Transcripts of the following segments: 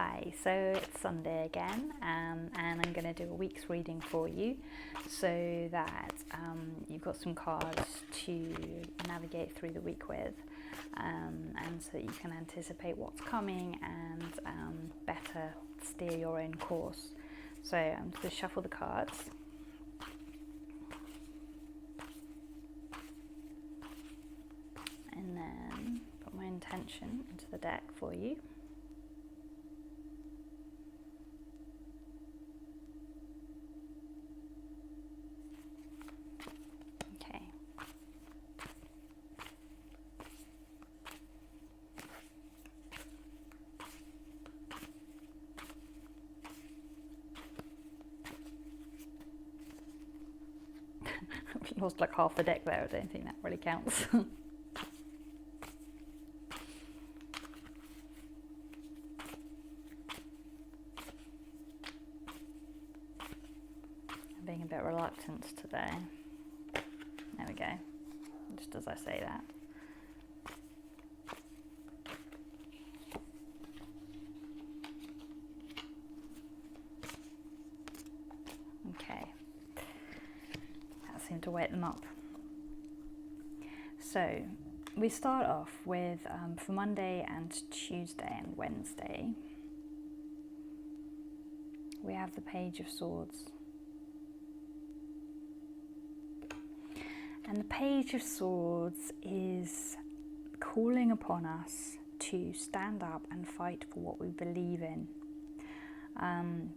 Hi, so it's Sunday again, and I'm going to do a week's reading for you so that you've got some cards to navigate through the week with, and so that you can anticipate what's coming and better steer your own course. So I'm just going to shuffle the cards. And then put my intention into the deck for you. Okay. We lost like half the deck there. I don't think that really counts. Being a bit reluctant today. There we go. Just as I say that. Okay. That seemed to wake them up. So we start off with for Monday and Tuesday and Wednesday. We have the Page of Swords. And the Page of Swords is calling upon us to stand up and fight for what we believe in,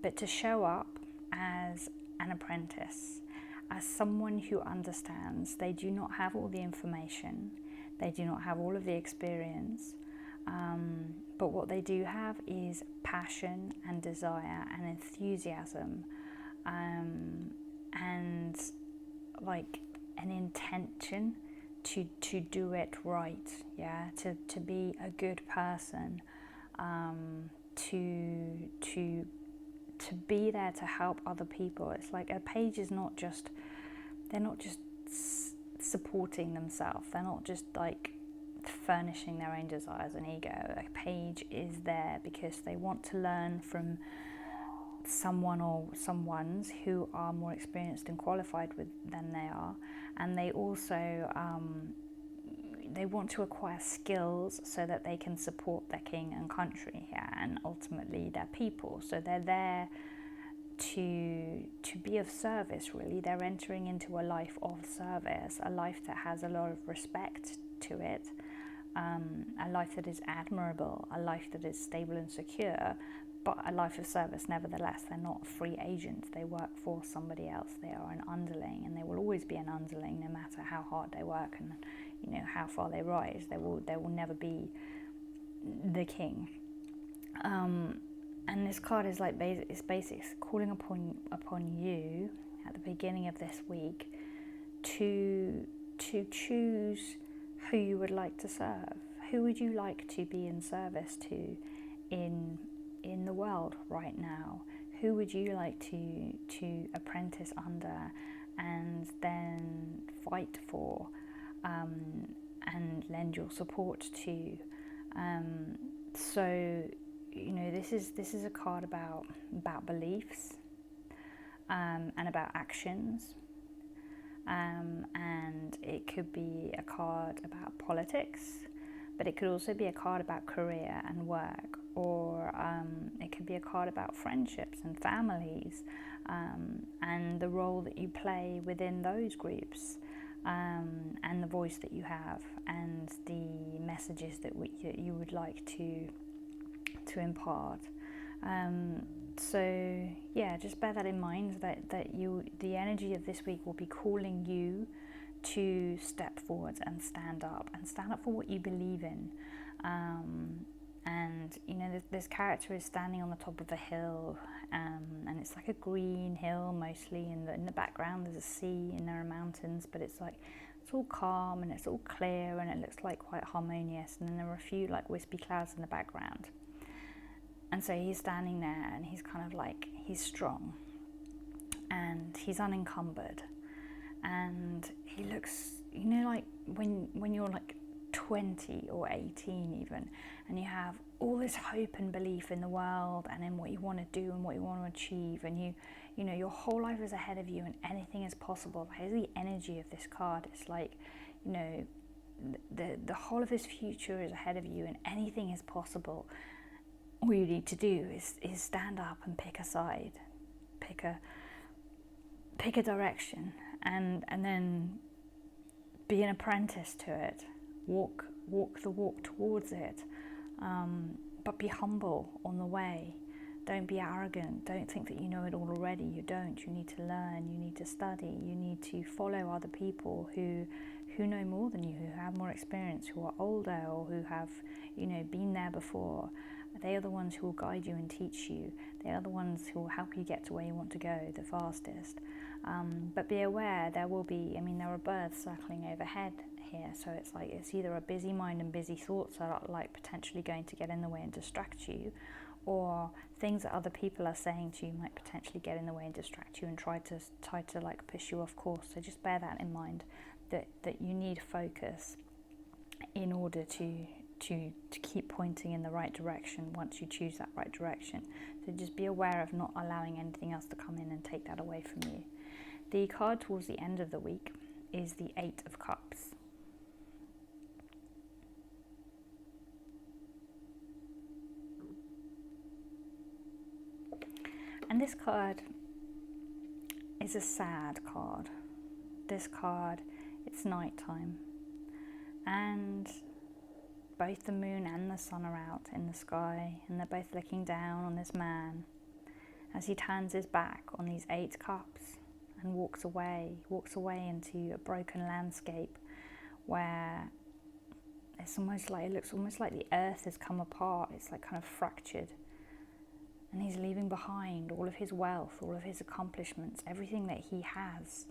but to show up as an apprentice, as someone who understands they do not have all the information, they do not have all of the experience, but what they do have is passion and desire and enthusiasm, and like an intention to do it right, to be a good person, to be there to help other people. It's like a page is not just, they're not just supporting themselves, they're not just like furnishing their own desires and ego. A page is there because they want to learn from someone or someones who are more experienced and qualified than they are, and they also they want to acquire skills so that they can support their king and country, and ultimately their people. So they're there to be of service, really. They're entering into a life of service, a life that has a lot of respect to it, a life that is admirable, a life that is stable and secure, but a life of service nevertheless. They're not free agents, they work for somebody else. They are an underling, and they will always be an underling no matter how hard they work and how far they rise. They will never be the king. And this card is like it's basics calling upon you at the beginning of this week to choose who you would like to serve. Who would you like to be in service to in the world right now? Who would you like to apprentice under and then fight for, and lend your support to? So this is a card about beliefs, and about actions, and it could be a card about politics, but it could also be a card about career and work, or it could be a card about friendships and families, and the role that you play within those groups, and the voice that you have, and the messages that you would like to impart. So yeah, just bear that in mind, that the energy of this week will be calling you to step forward and stand up for what you believe in. And this character is standing on the top of a hill, and it's like a green hill mostly. In the background there's a sea and there are mountains, but it's all calm and it's all clear and it looks like quite harmonious. And then there are a few like wispy clouds in the background. And so he's standing there, and he's kind of like, he's strong and he's unencumbered, and he looks, like when you're like 20 or 18 even, and you have all this hope and belief in the world and in what you want to do and what you want to achieve, and you know your whole life is ahead of you and anything is possible. Here's the energy of this card. It's like, you know, the whole of this future is ahead of you and anything is possible. All you need to do is stand up and pick a side, pick a direction, and then be an apprentice to it. Walk the walk towards it, but be humble on the way. Don't be arrogant. Don't think that you know it all already. You don't. You need to learn. You need to study. You need to follow other people who know more than you, who have more experience, who are older, or who have, you know, been there before. They are the ones who will guide you and teach you. They are the ones who will help you get to where you want to go the fastest. But be aware, there are birds circling overhead here, so it's like it's either a busy mind and busy thoughts that are like potentially going to get in the way and distract you, or things that other people are saying to you might potentially get in the way and distract you and try to like push you off course. So just bear that in mind, that you need focus in order to keep pointing in the right direction once you choose that right direction. So just be aware of not allowing anything else to come in and take that away from you. The card towards the end of the week is the Eight of Cups. And this card is a sad card. This card, it's nighttime, and both the moon and the sun are out in the sky, and they're both looking down on this man as he turns his back on these 8 cups and walks away into a broken landscape where it looks almost like the earth has come apart. It's like kind of fractured, and he's leaving behind all of his wealth, all of his accomplishments, everything that he has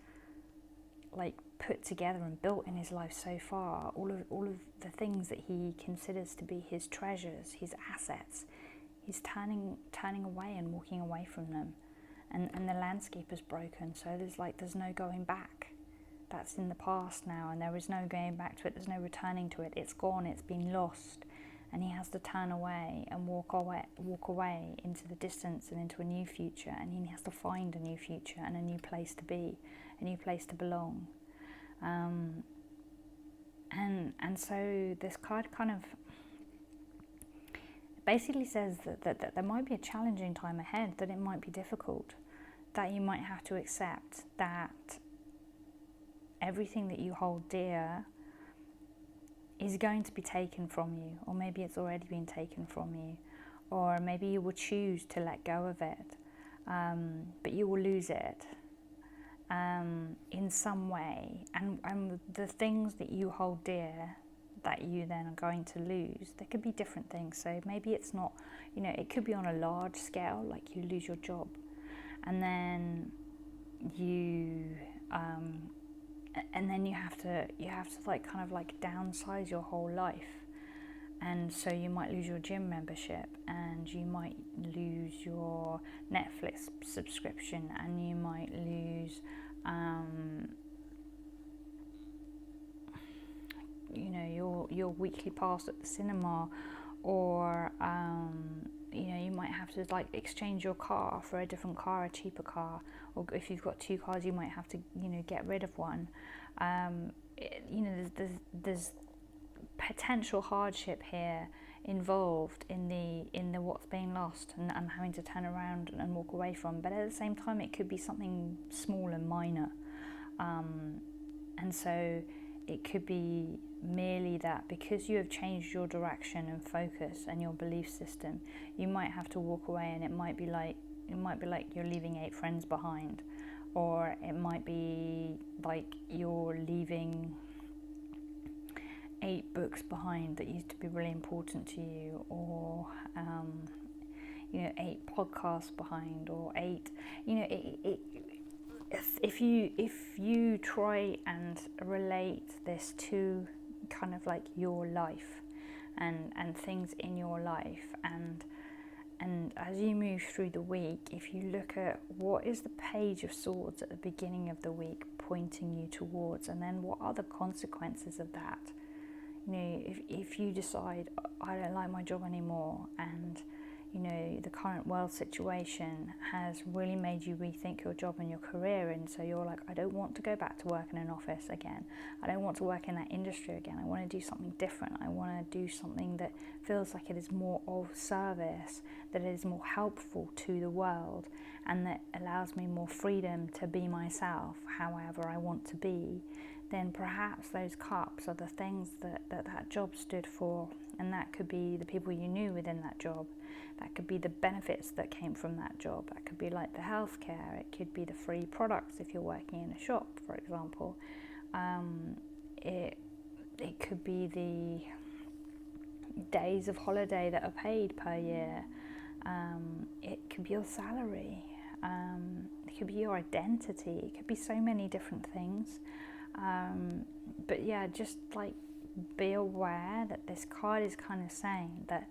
like put together and built in his life so far, all of the things that he considers to be his treasures, his assets. He's turning away and walking away from them, and the landscape is broken. So there's no going back. That's in the past now, and there is no going back to it. There's no returning to it. It's gone. It's been lost, and he has to turn away and walk away into the distance and into a new future. And he has to find a new future and a new place to be, a new place to belong. And so this card kind of basically says that there might be a challenging time ahead, that it might be difficult, that you might have to accept that everything that you hold dear is going to be taken from you, or maybe it's already been taken from you, or maybe you will choose to let go of it, but you will lose it in some way. And the things that you hold dear that you then are going to lose, there could be different things. So maybe it's not, it could be on a large scale, like you lose your job, and then you have to like kind of like downsize your whole life. And so you might lose your gym membership, and you might lose your Netflix subscription, and you might lose your weekly pass at the cinema, or you might have to like exchange your car for a different car, a cheaper car, or if you've got 2 cars, you might have to get rid of one. There's potential hardship here involved in the what's being lost and having to turn around and walk away from. But at the same time, it could be something small and minor, and so it could be merely that because you have changed your direction and focus and your belief system, you might have to walk away, and it might be like you're leaving 8 friends behind, or it might be like you're leaving 8 books behind that used to be really important to you, or 8 podcasts behind, or 8 if you try and relate this to kind of like your life and things in your life, and as you move through the week, if you look at what is the Page of Swords at the beginning of the week pointing you towards, and then what are the consequences of that, You know, if you decide, I don't like my job anymore, and you know, the current world situation has really made you rethink your job and your career, and so you're like, I don't want to go back to work in an office again. I don't want to work in that industry again. I want to do something different. I want to do something that feels like it is more of service, that it is more helpful to the world, and that allows me more freedom to be myself however I want to be. Then perhaps those cups are the things that job stood for, and that could be the people you knew within that job. That could be the benefits that came from that job. That could be like the healthcare. It could be the free products if you're working in a shop, for example. It could be the days of holiday that are paid per year. It could be your salary. It could be your identity. It could be so many different things. But yeah, just like be aware that this card is kind of saying that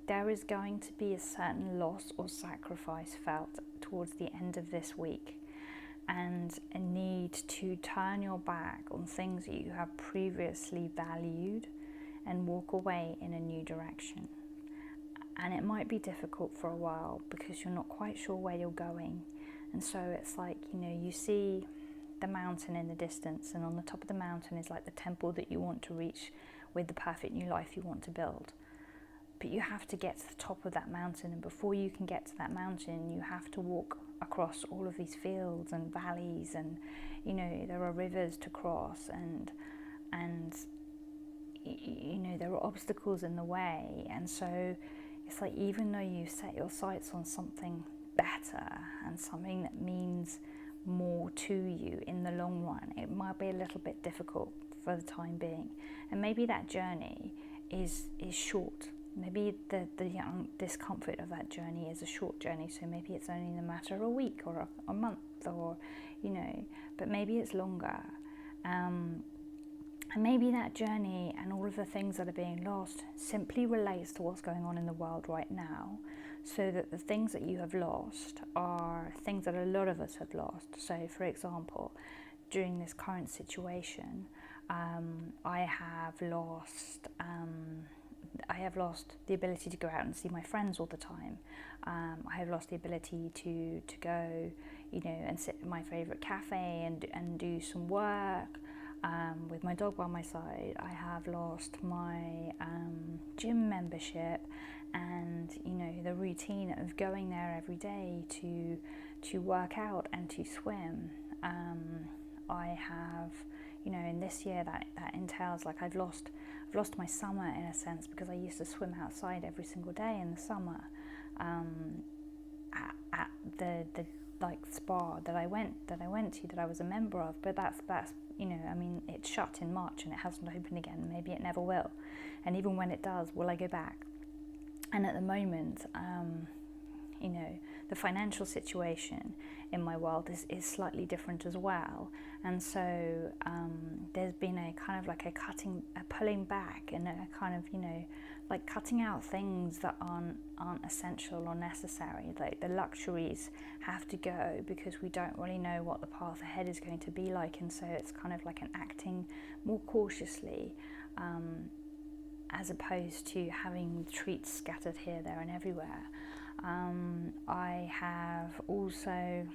there is going to be a certain loss or sacrifice felt towards the end of this week, and a need to turn your back on things that you have previously valued and walk away in a new direction. And it might be difficult for a while because you're not quite sure where you're going. And so it's like, you know, you see the mountain in the distance, and on the top of the mountain is like the temple that you want to reach with the perfect new life you want to build. But you have to get to the top of that mountain, and before you can get to that mountain, you have to walk across all of these fields and valleys, and you know, there are rivers to cross, and you know, there are obstacles in the way. And so it's like, even though you set your sights on something better and something that means more to you in the long run, it might be a little bit difficult for the time being. And maybe that journey is short. Maybe the discomfort of that journey is a short journey, so maybe it's only a matter of a week or a month, or you know, but maybe it's longer. And maybe that journey and all of the things that are being lost simply relates to what's going on in the world right now, so that the things that you have lost are things that a lot of us have lost. So for example, during this current situation, I have lost the ability to go out and see my friends all the time. I have lost the ability to go, you know, and sit in my favourite cafe and do some work with my dog by my side. I have lost my gym membership, and you know, the routine of going there every day to work out and to swim. I have, you know, in this year that entails, like, I've lost my summer in a sense, because I used to swim outside every single day in the summer at the like spa that I went to, that I was a member of. But that's you know, I mean, it shut in March and it hasn't opened again. Maybe it never will. And even when it does, will I go back? And at the moment, you know, the financial situation in my world is slightly different as well. And so there's been a kind of like a pulling back, and a kind of, you know, like cutting out things that aren't essential or necessary. Like the luxuries have to go, because we don't really know what the path ahead is going to be like. And so it's kind of like an acting more cautiously, as opposed to having treats scattered here, there and everywhere. I have also,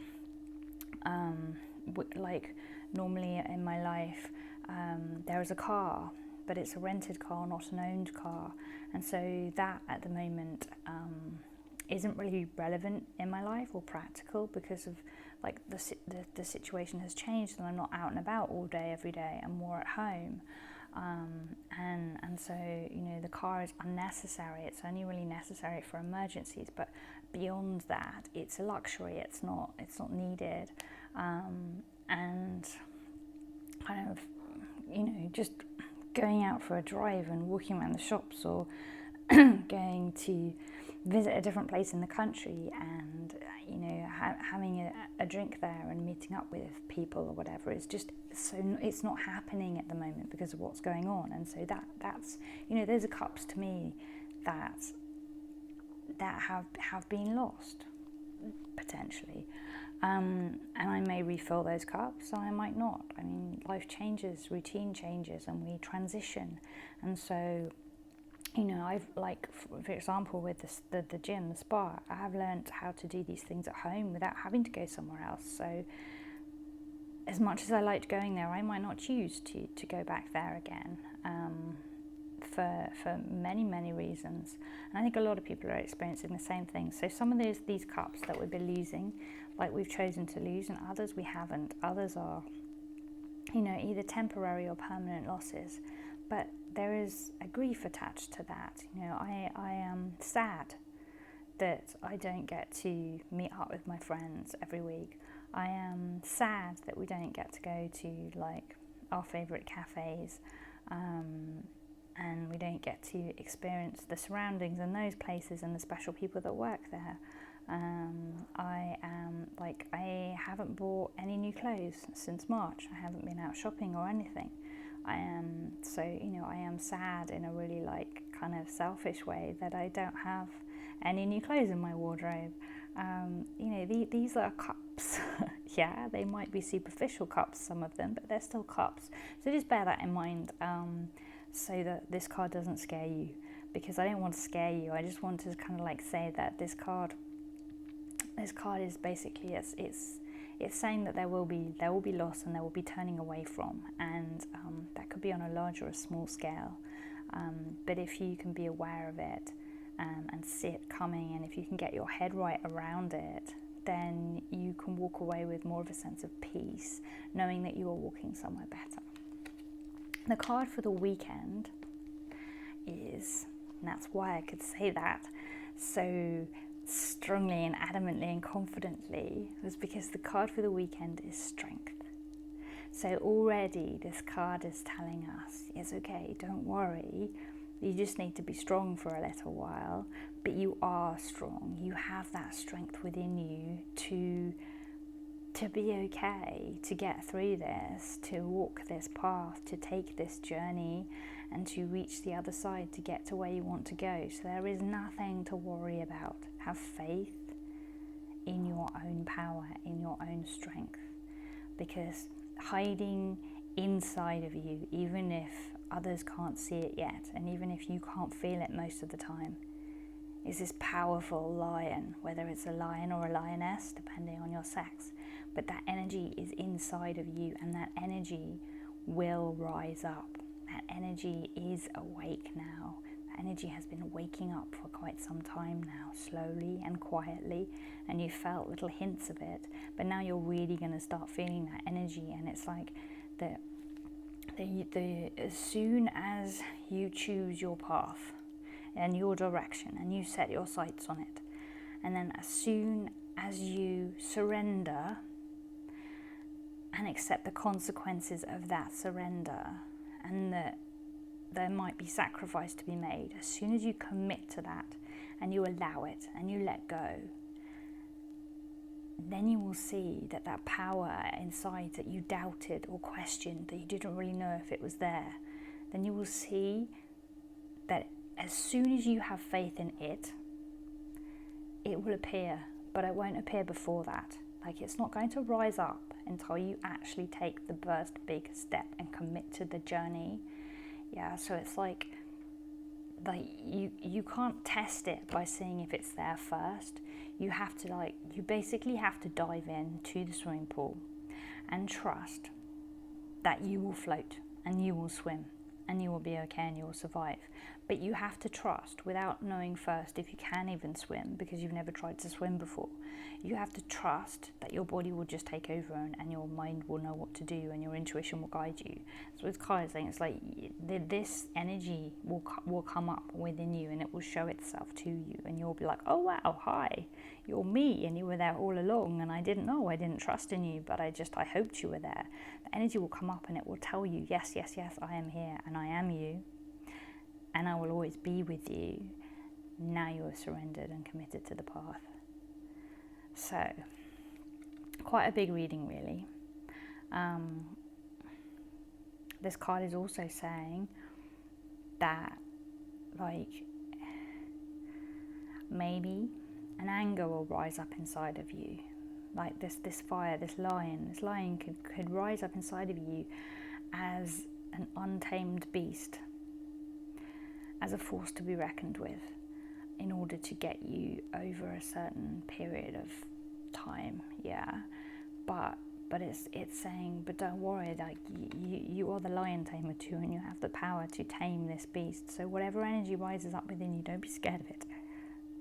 like normally in my life, there is a car, but it's a rented car, not an owned car. And so that at the moment isn't really relevant in my life or practical, because of like the situation has changed, and I'm not out and about all day, every day. I'm more at home. And so, you know, the car is unnecessary. It's only really necessary for emergencies, but beyond that, it's a luxury. It's not needed. And kind of, you know, just going out for a drive and walking around the shops, or going to visit a different place in the country, and you know, having a drink there and meeting up with people or whatever, is just so, it's not happening at the moment because of what's going on. And so that's, you know, those are cups to me that have been lost. potentially. And I may refill those cups, and I might not. I mean, life changes, routine changes, and we transition. And so, I've, like, for example, with the gym, the spa, I have learned how to do these things at home without having to go somewhere else. So as much as I liked going there, I might not choose to go back there again, for many, many reasons. And I think a lot of people are experiencing the same thing. So some of these cups that we've been losing, like, we've chosen to lose, and others we haven't. Others are, either temporary or permanent losses. But there is a grief attached to that. I am sad that I don't get to meet up with my friends every week. I am sad that we don't get to go to, like, our favourite cafes, and we don't get to experience the surroundings and those places and the special people that work there. I haven't bought any new clothes since March. I haven't been out shopping or anything. I am sad in a really, like, kind of selfish way that I don't have any new clothes in my wardrobe. These are cups. Yeah, they might be superficial cups, some of them, but they're still cups. So just bear that in mind, so that this card doesn't scare you, because I don't want to scare you. I just want to kind of, like, say that this card is basically, it's saying that there will be loss, and there will be turning away from, and that could be on a large or a small scale. But if you can be aware of it, and see it coming, and if you can get your head right around it, then you can walk away with more of a sense of peace, knowing that you are walking somewhere better. The card for the weekend is, and that's why I could say that so strongly and adamantly and confidently, was because the card for the weekend is strength. So already this card is telling us, it's okay, don't worry. You just need to be strong for a little while, but you are strong. You have that strength within you to be okay, to get through this, to walk this path, to take this journey, and to reach the other side, to get to where you want to go. So there is nothing to worry about. Have faith in your own power, in your own strength, because hiding inside of you, even if others can't see it yet, and even if you can't feel it most of the time, is this powerful lion, whether it's a lion or a lioness, depending on your sex. But that energy is inside of you, and that energy will rise up. That energy is awake now. That energy has been waking up for quite some time now, slowly and quietly, and you felt little hints of it, but now you're really going to start feeling that energy. And it's like as soon as you choose your path and your direction, and you set your sights on it, and then as soon as you surrender and accept the consequences of that surrender, and that there might be sacrifice to be made, as soon as you commit to that and you allow it and you let go, then you will see that power inside that you doubted or questioned, that you didn't really know if it was there, then you will see that as soon as you have faith in it, it will appear, but it won't appear before that. Like, it's not going to rise up until you actually take the first big step and commit to the journey. Yeah, so it's like you can't test it by seeing if it's there first. You have to you basically have to dive in to the swimming pool and trust that you will float and you will swim and you will be okay and you will survive. But you have to trust without knowing first if you can even swim, because you've never tried to swim before. You have to trust that your body will just take over and your mind will know what to do and your intuition will guide you. So it's kind of saying, it's like this energy will come up within you and it will show itself to you, and you'll be like, oh wow, hi, you're me, and you were there all along, and I didn't know, I didn't trust in you, but I hoped you were there. The energy will come up and it will tell you, yes, yes, yes, I am here and I am you, and I will always be with you. Now you are surrendered and committed to the path. So, quite a big reading, really. This card is also saying that, maybe an anger will rise up inside of you. Like this fire, this lion could rise up inside of you as an untamed beast, as a force to be reckoned with, in order to get you over a certain period of time. But it's saying, but don't worry, like you are the lion tamer too, and you have the power to tame this beast. So whatever energy rises up within you, don't be scared of it.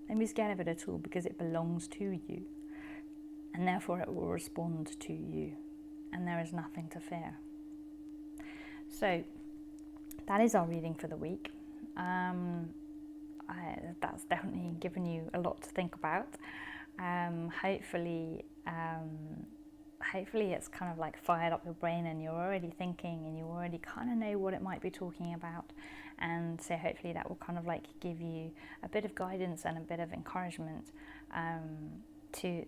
Don't be scared of it at all, because it belongs to you, and therefore it will respond to you, and there is nothing to fear. So that is our reading for the week. That's definitely given you a lot to think about. Hopefully it's kind of like fired up your brain, and you're already thinking, and you already kind of know what it might be talking about. And so hopefully that will kind of like give you a bit of guidance and a bit of encouragement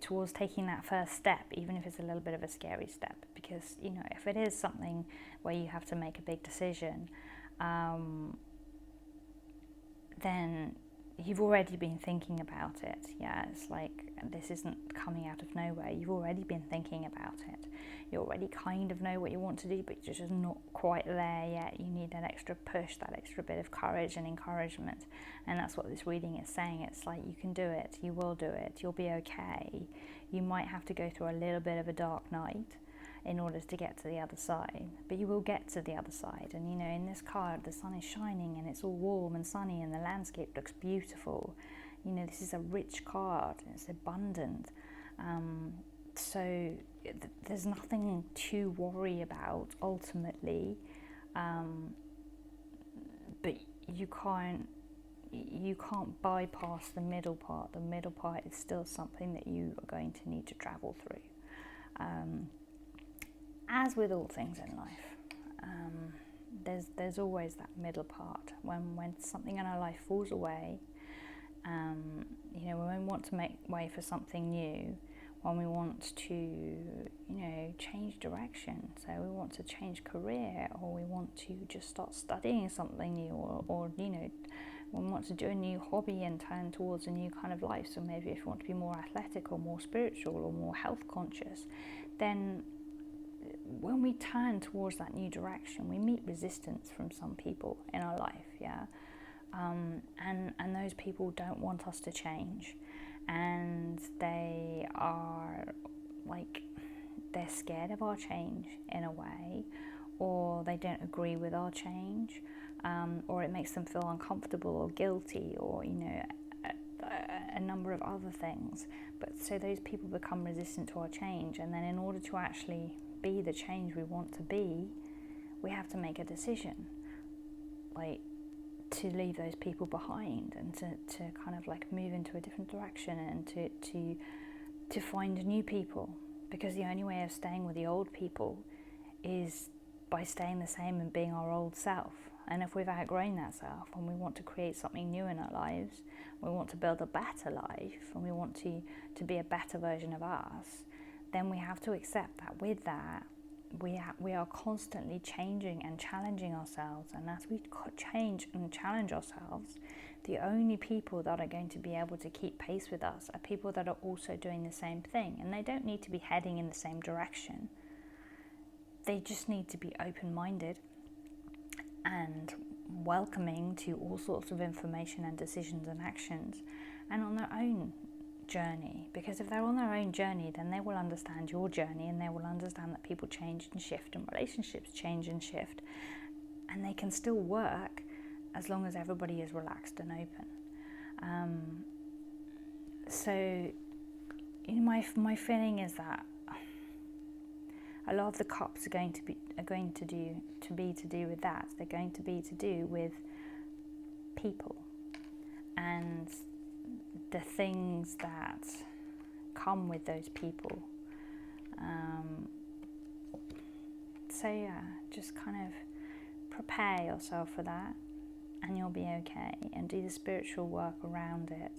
towards taking that first step, even if it's a little bit of a scary step. Because, you know, if it is something where you have to make a big decision, then you've already been thinking about it. Yeah, it's like this isn't coming out of nowhere. You've already been thinking about it. You already kind of know what you want to do, but you're just not quite there yet. You need that extra push, that extra bit of courage and encouragement. And that's what this reading is saying. It's like, you can do it. You will do it. You'll be okay. You might have to go through a little bit of a dark night in order to get to the other side, but you will get to the other side. And you know, in this card, the sun is shining and it's all warm and sunny and the landscape looks beautiful. You know, this is a rich card, it's abundant. So there's nothing to worry about ultimately, but you can't bypass the middle part. The middle part is still something that you are going to need to travel through. As with all things in life, there's always that middle part when something in our life falls away. You know, when we want to make way for something new, when we want to, you know, change direction, so we want to change career, or we want to just start studying something new, or you know, when we want to do a new hobby and turn towards a new kind of life. So maybe if you want to be more athletic or more spiritual or more health conscious, then when we turn towards that new direction, we meet resistance from some people in our life, and those people don't want us to change, and they are like, they're scared of our change in a way, or they don't agree with our change, or it makes them feel uncomfortable or guilty, or you know, a number of other things. But so those people become resistant to our change, and then in order to actually be the change we want to be, we have to make a decision, like to leave those people behind, and to kind of like move into a different direction, and to find new people, because the only way of staying with the old people is by staying the same and being our old self. And if we've outgrown that self and we want to create something new in our lives, we want to build a better life, and we want to be a better version of us, then we have to accept that with that, we are constantly changing and challenging ourselves. And as we change and challenge ourselves, the only people that are going to be able to keep pace with us are people that are also doing the same thing. And they don't need to be heading in the same direction. They just need to be open-minded and welcoming to all sorts of information and decisions and actions, and on their own journey. Because if they're on their own journey, then they will understand your journey, and they will understand that people change and shift, and relationships change and shift, and they can still work as long as everybody is relaxed and open. So you know, my feeling is that a lot of the cups are going to be to do with that. They're going to be to do with people and the things that come with those people. So yeah, just kind of prepare yourself for that, and you'll be okay, and do the spiritual work around it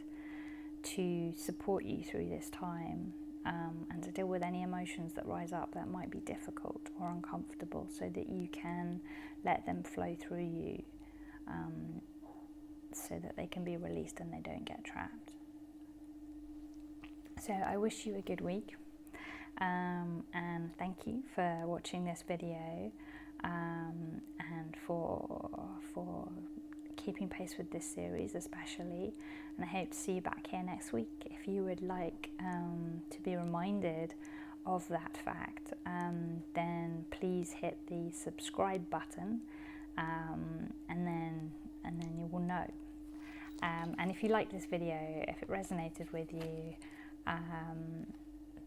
to support you through this time, and to deal with any emotions that rise up that might be difficult or uncomfortable, so that you can let them flow through you, so that they can be released and they don't get trapped. So I wish you a good week, and thank you for watching this video, and for keeping pace with this series especially, and I hope to see you back here next week. If you would like to be reminded of that fact, then please hit the subscribe button, and then you will know. And if you like this video, if it resonated with you,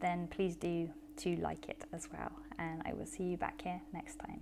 then please do like it as well, and I will see you back here next time.